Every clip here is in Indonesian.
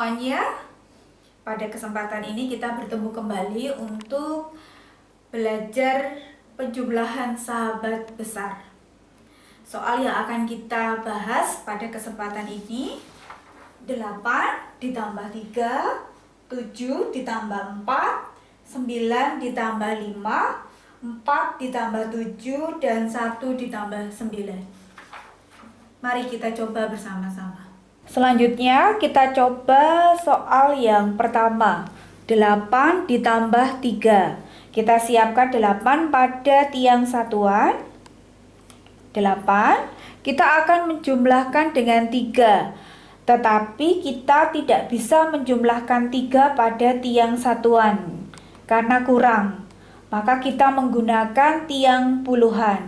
semuanya, pada kesempatan ini kita bertemu kembali untuk belajar penjumlahan sahabat besar. Soal yang akan kita bahas pada kesempatan ini 8 ditambah 3, 7 ditambah 4, 9 ditambah 5, 4 ditambah 7, dan 1 ditambah 9. Mari kita coba bersama-sama. Selanjutnya kita coba soal yang pertama, 8 ditambah 3. Kita siapkan 8 pada tiang satuan. 8, kita akan menjumlahkan dengan 3. Tetapi kita tidak bisa menjumlahkan 3 pada tiang satuan karena kurang. Maka kita menggunakan tiang puluhan.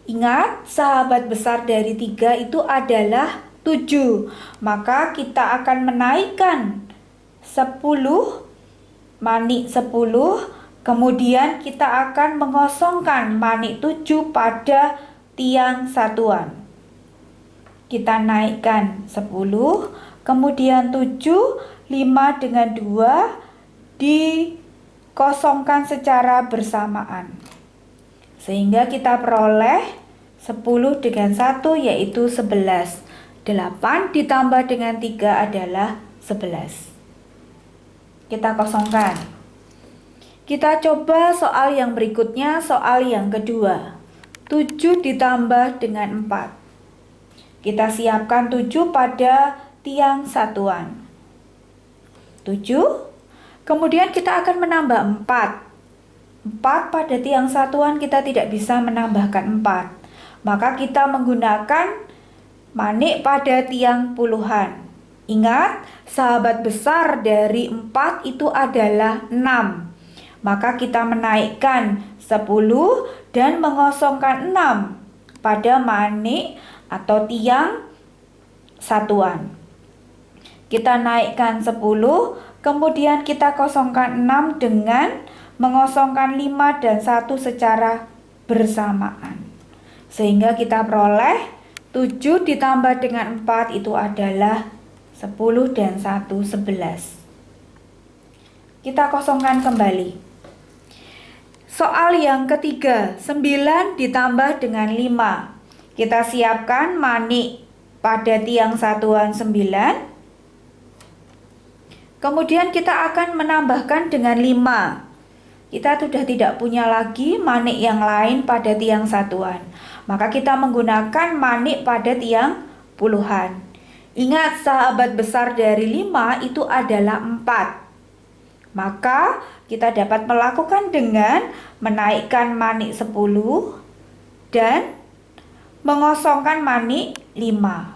Ingat, sahabat besar dari 3 itu adalah 7. Maka kita akan menaikkan 10, manik 10. Kemudian kita akan mengosongkan manik 7 pada tiang satuan. Kita naikkan 10, kemudian 7, 5 dengan 2 dikosongkan secara bersamaan. Sehingga kita peroleh 10 dengan 1 yaitu 11. 8 ditambah dengan 3 adalah 11. Kita kosongkan. Kita coba soal yang berikutnya, soal yang kedua. 7 ditambah dengan 4. Kita siapkan 7 pada tiang satuan. 7. Kemudian kita akan menambah 4. 4 pada tiang satuan kita tidak bisa menambahkan 4. Maka kita menggunakan manik pada tiang puluhan. Ingat, sahabat besar dari 4 itu adalah 6. Maka kita menaikkan 10 dan mengosongkan 6 pada manik atau tiang satuan. Kita naikkan 10, kemudian kita kosongkan 6 dengan mengosongkan 5 dan 1 secara bersamaan. Sehingga kita peroleh 7 ditambah dengan 4 itu adalah 10 dan 1, 11. Kita kosongkan kembali. Soal yang ketiga, 9 ditambah dengan 5. Kita siapkan manik pada tiang satuan 9. Kemudian kita akan menambahkan dengan 5. Kita sudah tidak punya lagi manik yang lain pada tiang satuan. Maka kita menggunakan manik pada tiang puluhan. Ingat, sahabat besar dari 5 itu adalah 4. Maka kita dapat melakukan dengan menaikkan manik 10 dan mengosongkan manik 5.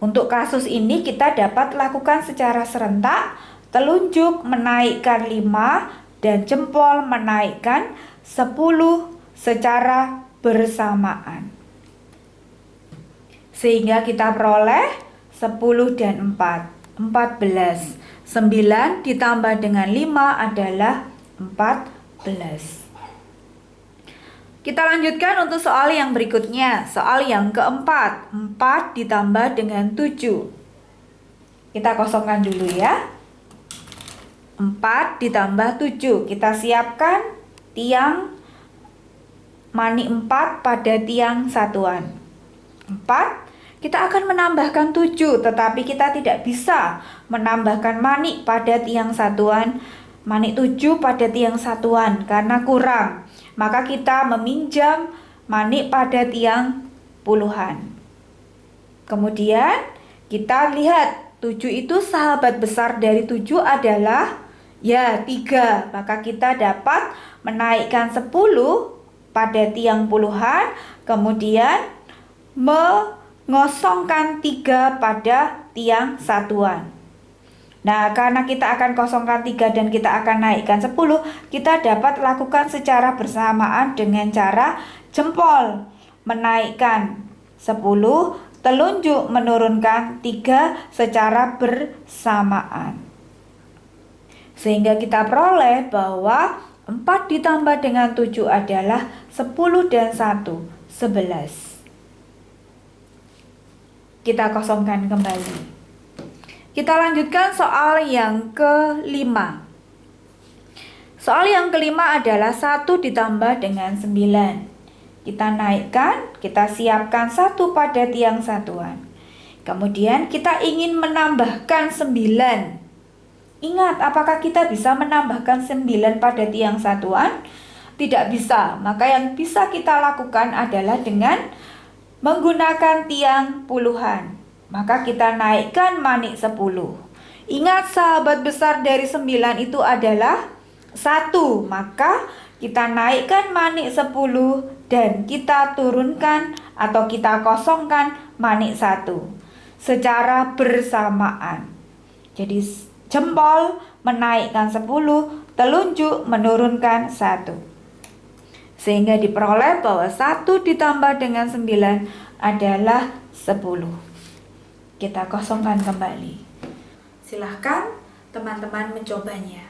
Untuk kasus ini kita dapat lakukan secara serentak, telunjuk menaikkan 5 dan jempol menaikkan 10 secara bersamaan. Sehingga kita peroleh 10 dan 4, 14. 9 ditambah dengan 5 adalah 14. Kita lanjutkan untuk soal yang berikutnya. Soal yang keempat, 4 ditambah dengan 7. Kita kosongkan dulu ya. 4 ditambah 7. Kita siapkan tiang manik 4 pada tiang satuan. 4, kita akan menambahkan 7, tetapi kita tidak bisa menambahkan manik pada tiang satuan, manik 7 pada tiang satuan karena kurang. Maka kita meminjam manik pada tiang puluhan. Kemudian kita lihat 7 itu sahabat besar dari 7 adalah 3. Maka kita dapat menaikkan 10 pada tiang puluhan, kemudian mengosongkan 3 pada tiang satuan. Nah, karena kita akan kosongkan 3 dan kita akan naikkan 10, kita dapat lakukan secara bersamaan dengan cara jempol menaikkan 10, telunjuk menurunkan 3 secara bersamaan. Sehingga kita peroleh bahwa 4 ditambah dengan 7 adalah 10 dan 1, 11. Kita kosongkan kembali. Kita lanjutkan soal yang kelima. Soal yang kelima adalah 1 ditambah dengan 9. Kita naikkan, kita siapkan 1 pada tiang satuan. Kemudian kita ingin menambahkan 9. Ingat, apakah kita bisa menambahkan 9 pada tiang satuan? Tidak bisa. Maka yang bisa kita lakukan adalah dengan menggunakan tiang puluhan. Maka kita naikkan manik 10. Ingat, sahabat besar dari 9 itu adalah 1. Maka kita naikkan manik 10 dan kita turunkan atau kita kosongkan manik 1 secara bersamaan. Jadi jempol menaikkan 10, telunjuk menurunkan 1. Sehingga diperoleh bahwa 1 ditambah dengan 9 adalah 10. Kita kosongkan kembali. Silahkan teman-teman mencobanya.